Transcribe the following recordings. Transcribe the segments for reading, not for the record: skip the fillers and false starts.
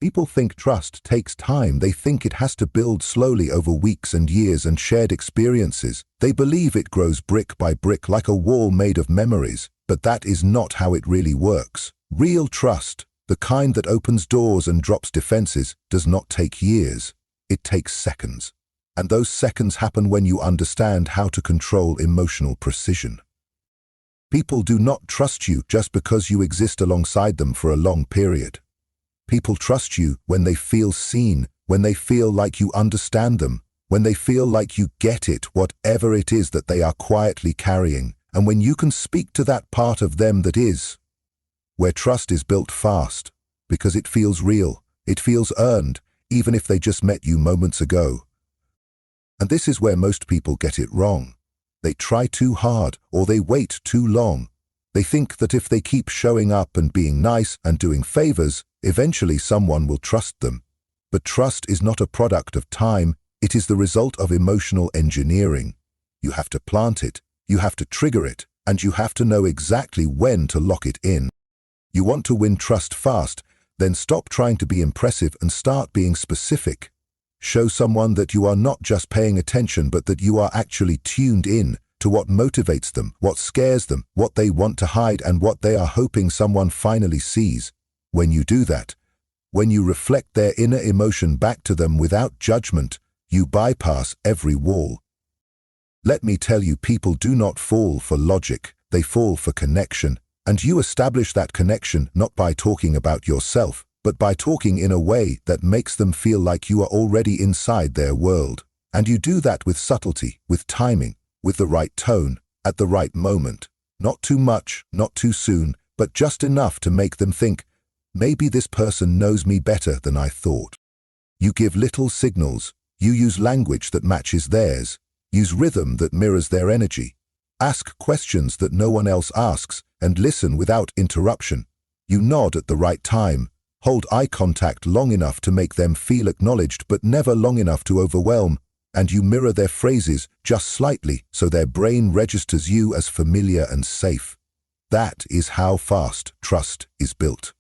People think trust takes time. They think it has to build slowly over weeks and years and shared experiences. They believe it grows brick by brick like a wall made of memories, but that is not how it really works. Real trust, the kind that opens doors and drops defenses, does not take years. It takes seconds. And those seconds happen when you understand how to control emotional precision. People do not trust you just because you exist alongside them for a long period. People trust you when they feel seen, when they feel like you understand them, when they feel like you get it, whatever it is that they are quietly carrying, and when you can speak to that part of them that is. Where trust is built fast, because it feels real, it feels earned, even if they just met you moments ago. And this is where most people get it wrong. They try too hard, or they wait too long. They think that if they keep showing up and being nice and doing favors, eventually someone will trust them. But trust is not a product of time, it is the result of emotional engineering. You have to plant it, you have to trigger it, and you have to know exactly when to lock it in. You want to win trust fast, then stop trying to be impressive and start being specific. Show someone that you are not just paying attention, but that you are actually tuned in to what motivates them, what scares them, what they want to hide, and what they are hoping someone finally sees. When you do that, when you reflect their inner emotion back to them without judgment, you bypass every wall. Let me tell you, people do not fall for logic, they fall for connection, and you establish that connection not by talking about yourself, but by talking in a way that makes them feel like you are already inside their world. And you do that with subtlety, with timing, with the right tone, at the right moment. Not too much, not too soon, but just enough to make them think, maybe this person knows me better than I thought. You give little signals, you use language that matches theirs, use rhythm that mirrors their energy, ask questions that no one else asks, and listen without interruption. You nod at the right time, hold eye contact long enough to make them feel acknowledged but never long enough to overwhelm, and you mirror their phrases just slightly so their brain registers you as familiar and safe. That is how fast trust is built.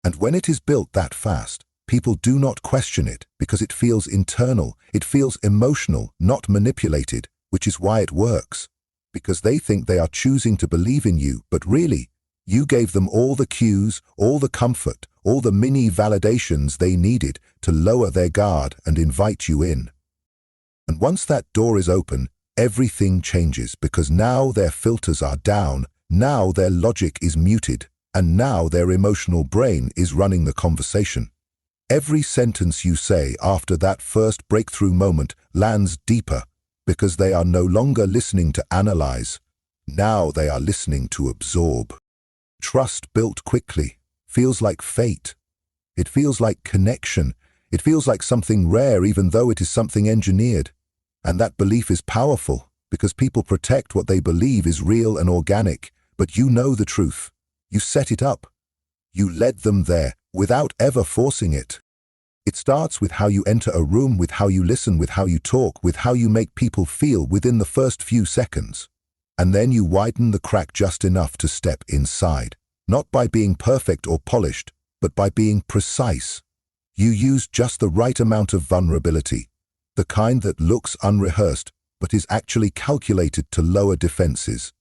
And when it is built that fast, people do not question it because it feels internal, it feels emotional, not manipulated, which is why it works. Because they think they are choosing to believe in you, but really, you gave them all the cues, all the comfort, all the mini validations they needed to lower their guard and invite you in. And once that door is open, everything changes because now their filters are down, now their logic is muted, and now their emotional brain is running the conversation. Every sentence you say after that first breakthrough moment lands deeper because they are no longer listening to analyze. Now they are listening to absorb. Trust built quickly feels like fate. It feels like connection. It feels like something rare even though it is something engineered. And that belief is powerful because people protect what they believe is real and organic, but you know the truth. You set it up. You led them there without ever forcing it. It starts with how you enter a room, with how you listen, with how you talk, with how you make people feel within the first few seconds. And then you widen the crack just enough to step inside, not by being perfect or polished, but by being precise. You use just the right amount of vulnerability, the kind that looks unrehearsed, but is actually calculated to lower defenses.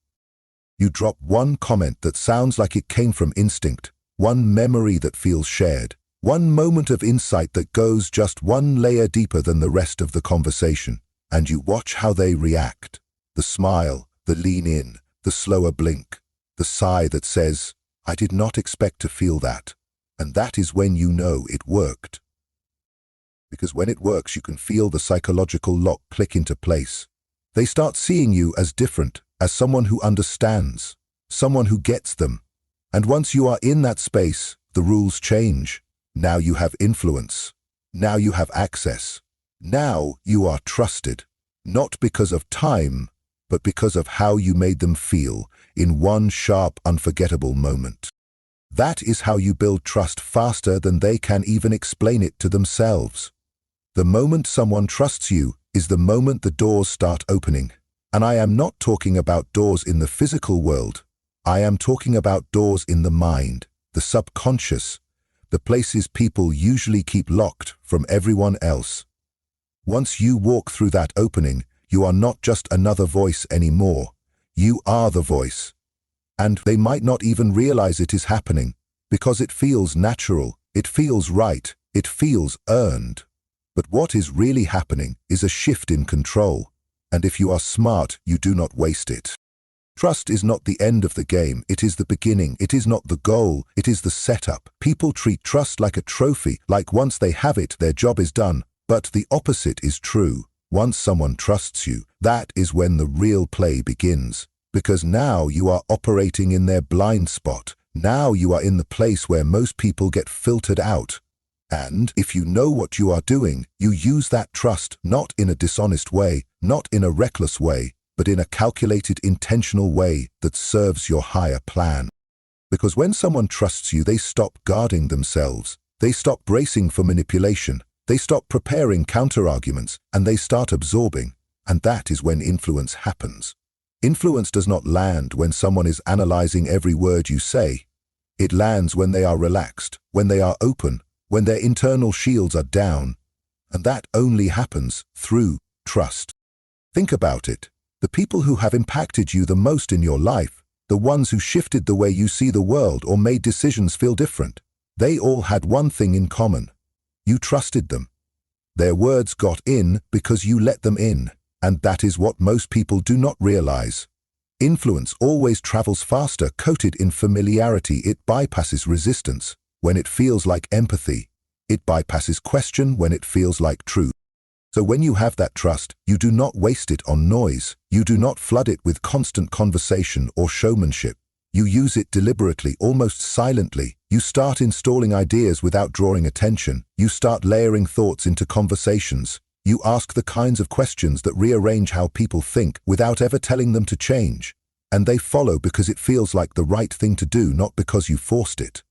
You drop one comment that sounds like it came from instinct, one memory that feels shared, one moment of insight that goes just one layer deeper than the rest of the conversation, and you watch how they react. The smile, the lean in, the slower blink, the sigh that says, "I did not expect to feel that." And that is when you know it worked. Because when it works, you can feel the psychological lock click into place. They start seeing you as different, as someone who understands, someone who gets them. And once you are in that space, the rules change. Now you have influence. Now you have access. Now you are trusted, not because of time, but because of how you made them feel in one sharp, unforgettable moment. That is how you build trust faster than they can even explain it to themselves. The moment someone trusts you is the moment the doors start opening. And I am not talking about doors in the physical world. I am talking about doors in the mind, the subconscious, the places people usually keep locked from everyone else. Once you walk through that opening, you are not just another voice anymore. You are the voice. And they might not even realize it is happening, because it feels natural, it feels right, it feels earned. But what is really happening is a shift in control, and if you are smart, you do not waste it. Trust is not the end of the game, it is the beginning. It is not the goal, it is the setup. People treat trust like a trophy, like once they have it, their job is done. But the opposite is true. Once someone trusts you, that is when the real play begins. Because now you are operating in their blind spot. Now you are in the place where most people get filtered out. And if you know what you are doing, you use that trust not in a dishonest way, not in a reckless way, but in a calculated, intentional way that serves your higher plan. Because when someone trusts you, they stop guarding themselves. They stop bracing for manipulation. They stop preparing counterarguments, and they start absorbing. And that is when influence happens. Influence does not land when someone is analyzing every word you say. It lands when they are relaxed, when they are open, when their internal shields are down. And that only happens through trust. Think about it. The people who have impacted you the most in your life, the ones who shifted the way you see the world or made decisions feel different, they all had one thing in common. You trusted them. Their words got in because you let them in, and that is what most people do not realize. Influence always travels faster, coated in familiarity. It bypasses resistance when it feels like empathy. It bypasses question when it feels like truth. So when you have that trust, you do not waste it on noise. You do not flood it with constant conversation or showmanship. You use it deliberately, almost silently. You start installing ideas without drawing attention. You start layering thoughts into conversations. You ask the kinds of questions that rearrange how people think without ever telling them to change. And they follow because it feels like the right thing to do, not because you forced it.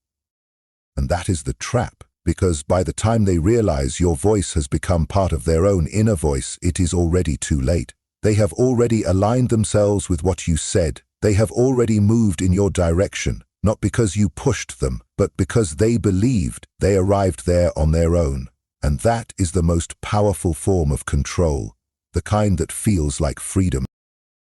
And that is the trap. Because by the time they realize your voice has become part of their own inner voice, it is already too late. They have already aligned themselves with what you said. They have already moved in your direction, not because you pushed them, but because they believed. They arrived there on their own. And that is the most powerful form of control, the kind that feels like freedom.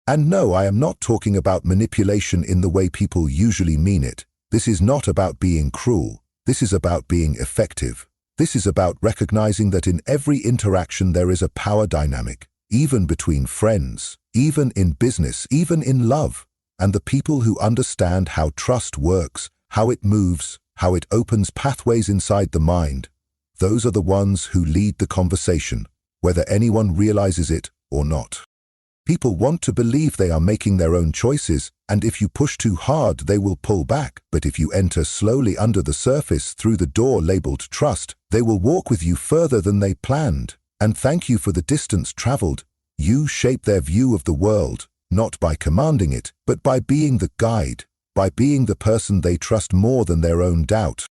And no, I am not talking about manipulation in the way people usually mean it. This is not about being cruel. This is about being effective. This is about recognizing that in every interaction there is a power dynamic, even between friends, even in business, even in love. And the people who understand how trust works, how it moves, how it opens pathways inside the mind, those are the ones who lead the conversation, whether anyone realizes it or not. People want to believe they are making their own choices, and if you push too hard, they will pull back. But if you enter slowly under the surface through the door labeled trust, they will walk with you further than they planned. And thank you for the distance traveled. You shape their view of the world, not by commanding it, but by being the guide, by being the person they trust more than their own doubt.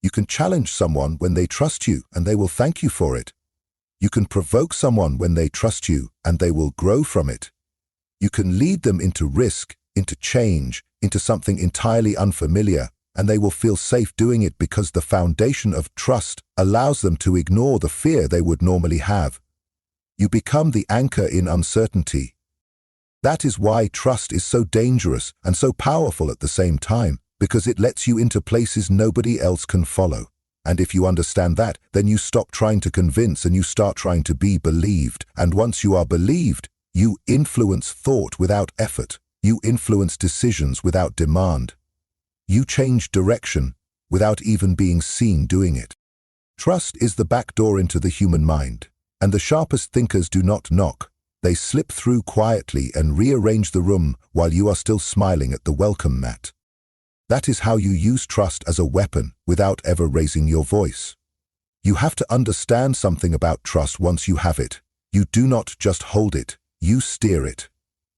You can challenge someone when they trust you, and they will thank you for it. You can provoke someone when they trust you, and they will grow from it. You can lead them into risk, into change, into something entirely unfamiliar, and they will feel safe doing it because the foundation of trust allows them to ignore the fear they would normally have. You become the anchor in uncertainty. That is why trust is so dangerous and so powerful at the same time, because it lets you into places nobody else can follow. And if you understand that, then you stop trying to convince and you start trying to be believed. And once you are believed, you influence thought without effort. You influence decisions without demand. You change direction without even being seen doing it. Trust is the back door into the human mind. And the sharpest thinkers do not knock. They slip through quietly and rearrange the room while you are still smiling at the welcome mat. That is how you use trust as a weapon without ever raising your voice. You have to understand something about trust once you have it. You do not just hold it, you steer it.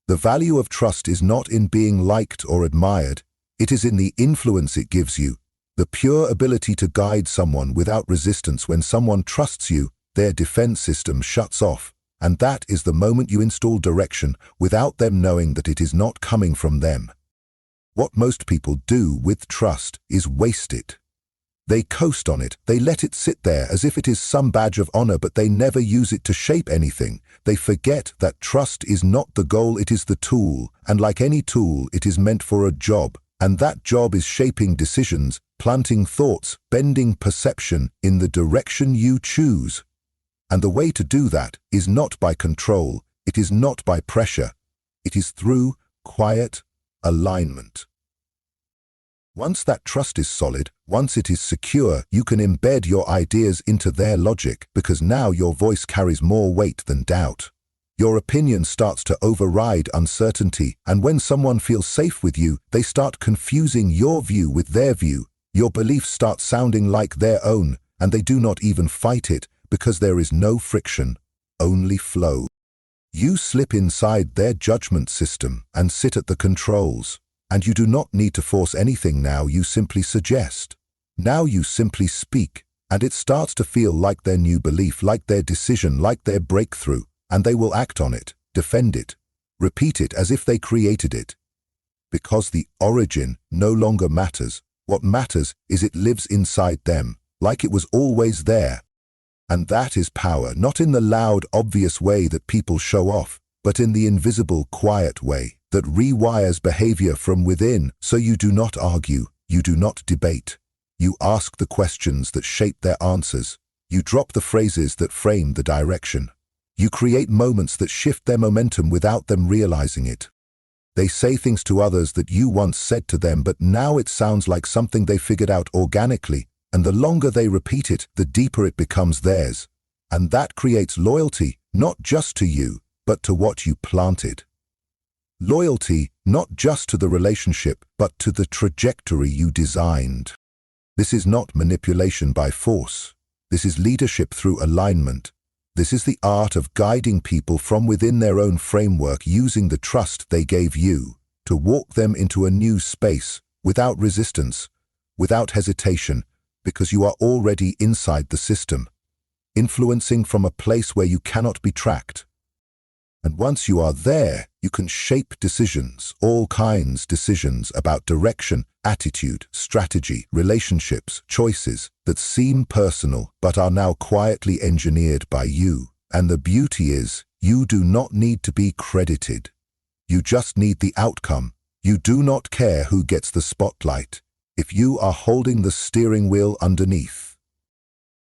The value of trust is not in being liked or admired. It is in the influence it gives you, the pure ability to guide someone without resistance. When someone trusts you, their defense system shuts off, and that is the moment you install direction without them knowing that it is not coming from them. What most people do with trust is waste it. They coast on it, they let it sit there as if it is some badge of honor, but they never use it to shape anything. They forget that trust is not the goal, it is the tool, and like any tool, it is meant for a job, and that job is shaping decisions, planting thoughts, bending perception in the direction you choose. And the way to do that is not by control, it is not by pressure, it is through quiet alignment. Once that trust is solid, once it is secure, you can embed your ideas into their logic, because now your voice carries more weight than doubt. Your opinion starts to override uncertainty, and when someone feels safe with you, they start confusing your view with their view. Your beliefs start sounding like their own, and they do not even fight it, because there is no friction, only flow. You slip inside their judgment system and sit at the controls. And you do not need to force anything now, you simply suggest. Now you simply speak, and it starts to feel like their new belief, like their decision, like their breakthrough, and they will act on it, defend it, repeat it as if they created it. Because the origin no longer matters. What matters is it lives inside them, like it was always there. And that is power, not in the loud, obvious way that people show off, but in the invisible, quiet way that rewires behavior from within. So you do not argue, you do not debate. You ask the questions that shape their answers. You drop the phrases that frame the direction. You create moments that shift their momentum without them realizing it. They say things to others that you once said to them, but now it sounds like something they figured out organically, and the longer they repeat it, the deeper it becomes theirs. And that creates loyalty, not just to you, but to what you planted. Loyalty, not just to the relationship, but to the trajectory you designed. This is not manipulation by force. This is leadership through alignment. This is the art of guiding people from within their own framework, using the trust they gave you to walk them into a new space, without resistance, without hesitation, because you are already inside the system, influencing from a place where you cannot be tracked. And once you are there, you can shape decisions, all kinds decisions about direction, attitude, strategy, relationships, choices that seem personal but are now quietly engineered by you. And the beauty is, you do not need to be credited. You just need the outcome. You do not care who gets the spotlight, if you are holding the steering wheel underneath.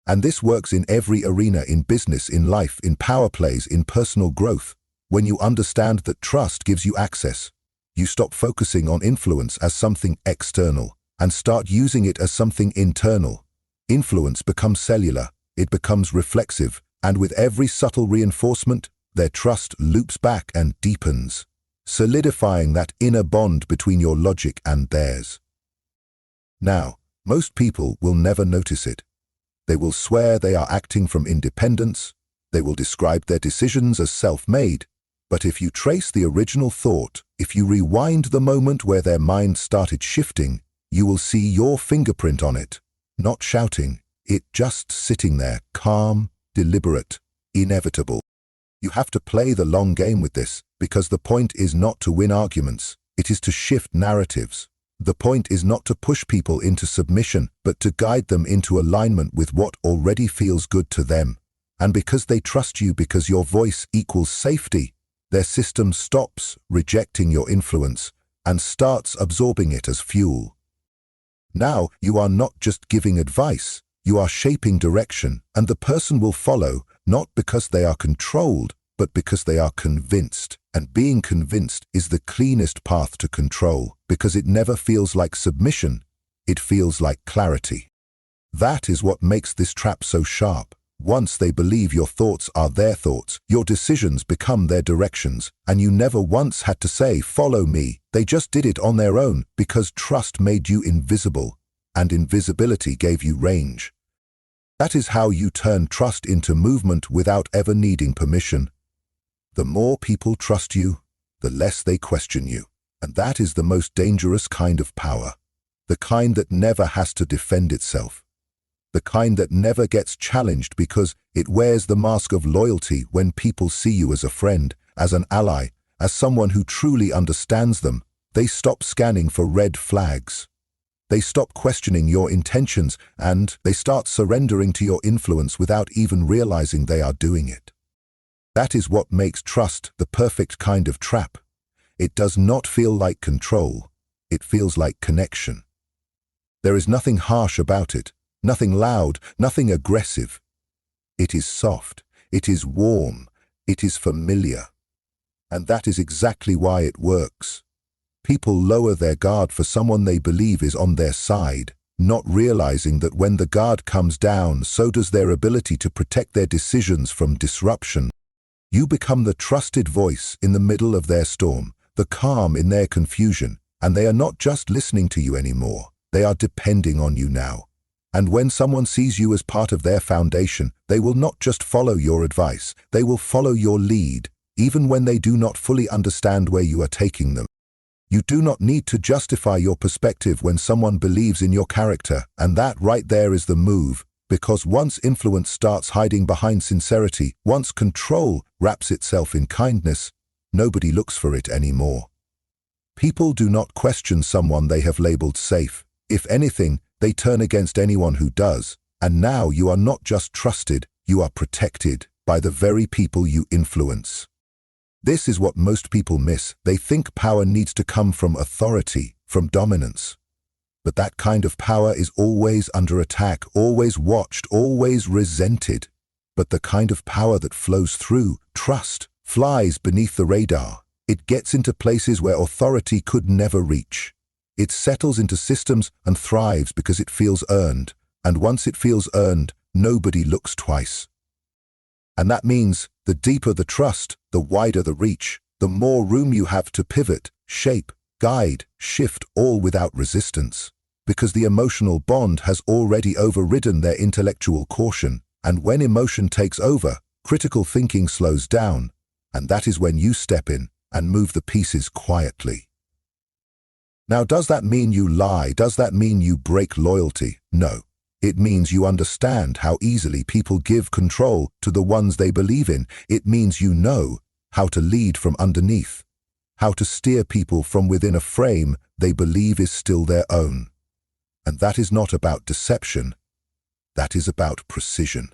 And this works in every arena, in business, in life, in power plays, in personal growth. When you understand that trust gives you access, you stop focusing on influence as something external and start using it as something internal. Influence becomes cellular, it becomes reflexive, and with every subtle reinforcement, their trust loops back and deepens, solidifying that inner bond between your logic and theirs. Now, most people will never notice it. They will swear they are acting from independence. They will describe their decisions as self-made. But if you trace the original thought, if you rewind the moment where their mind started shifting, you will see your fingerprint on it, not shouting, it just sitting there, calm, deliberate, inevitable. You have to play the long game with this, because the point is not to win arguments, it is to shift narratives. The point is not to push people into submission, but to guide them into alignment with what already feels good to them. And because they trust you, because your voice equals safety, their system stops rejecting your influence and starts absorbing it as fuel. Now you are not just giving advice, you are shaping direction, and the person will follow, not because they are controlled, but because they are convinced. And being convinced is the cleanest path to control, because it never feels like submission, it feels like clarity. That is what makes this trap so sharp. Once they believe your thoughts are their thoughts, your decisions become their directions, and you never once had to say, "Follow me." They just did it on their own, because trust made you invisible, and invisibility gave you range. That is how you turn trust into movement without ever needing permission. The more people trust you, the less they question you, and that is the most dangerous kind of power, the kind that never has to defend itself. The kind that never gets challenged because it wears the mask of loyalty. When people see you as a friend, as an ally, as someone who truly understands them, they stop scanning for red flags. They stop questioning your intentions and they start surrendering to your influence without even realizing they are doing it. That is what makes trust the perfect kind of trap. It does not feel like control. It feels like connection. There is nothing harsh about it, nothing loud, nothing aggressive. It is soft, it is warm, it is familiar. And that is exactly why it works. People lower their guard for someone they believe is on their side, not realizing that when the guard comes down, so does their ability to protect their decisions from disruption. You become the trusted voice in the middle of their storm, the calm in their confusion, and they are not just listening to you anymore, they are depending on you now. And when someone sees you as part of their foundation, they will not just follow your advice, they will follow your lead, even when they do not fully understand where you are taking them. You do not need to justify your perspective when someone believes in your character, and that right there is the move, because once influence starts hiding behind sincerity, once control wraps itself in kindness, nobody looks for it anymore. People do not question someone they have labeled safe. If anything, they turn against anyone who does, and now you are not just trusted, you are protected by the very people you influence. This is what most people miss. They think power needs to come from authority, from dominance. But that kind of power is always under attack, always watched, always resented. But the kind of power that flows through trust, flies beneath the radar. It gets into places where authority could never reach. It settles into systems and thrives because it feels earned. And once it feels earned, nobody looks twice. And that means the deeper the trust, the wider the reach, the more room you have to pivot, shape, guide, shift, all without resistance. Because the emotional bond has already overridden their intellectual caution. And when emotion takes over, critical thinking slows down. And that is when you step in and move the pieces quietly. Now, does that mean you lie? Does that mean you break loyalty? No. It means you understand how easily people give control to the ones they believe in. It means you know how to lead from underneath, how to steer people from within a frame they believe is still their own. And that is not about deception. That is about precision.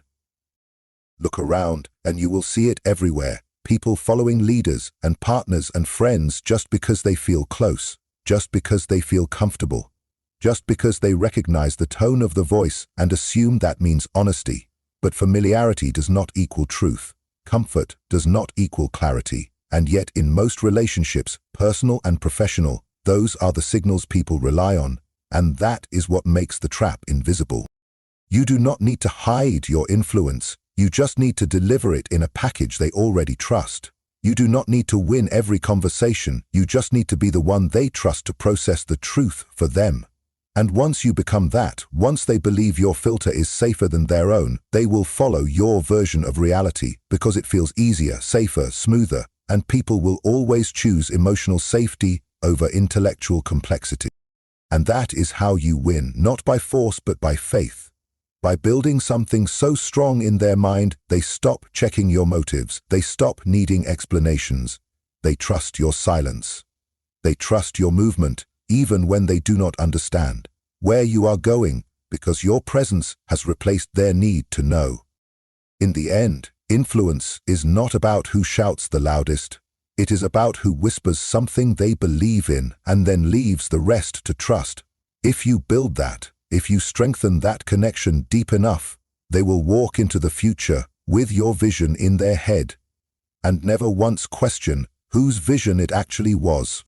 Look around and you will see it everywhere. People following leaders and partners and friends just because they feel close, just because they feel comfortable, just because they recognize the tone of the voice and assume that means honesty. But familiarity does not equal truth. Comfort does not equal clarity. And yet in most relationships, personal and professional, those are the signals people rely on. And that is what makes the trap invisible. You do not need to hide your influence. You just need to deliver it in a package they already trust. You do not need to win every conversation. You just need to be the one they trust to process the truth for them. And once you become that, once they believe your filter is safer than their own, they will follow your version of reality because it feels easier, safer, smoother, and people will always choose emotional safety over intellectual complexity. And that is how you win, not by force but by faith. By building something so strong in their mind, they stop checking your motives, they stop needing explanations, they trust your silence. They trust your movement, even when they do not understand where you are going, because your presence has replaced their need to know. In the end, influence is not about who shouts the loudest. It is about who whispers something they believe in and then leaves the rest to trust. If you build that, if you strengthen that connection deep enough, they will walk into the future with your vision in their head and never once question whose vision it actually was.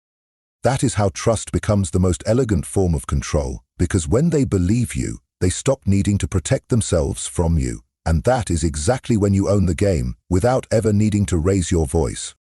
That is how trust becomes the most elegant form of control, because when they believe you, they stop needing to protect themselves from you. And that is exactly when you own the game, without ever needing to raise your voice.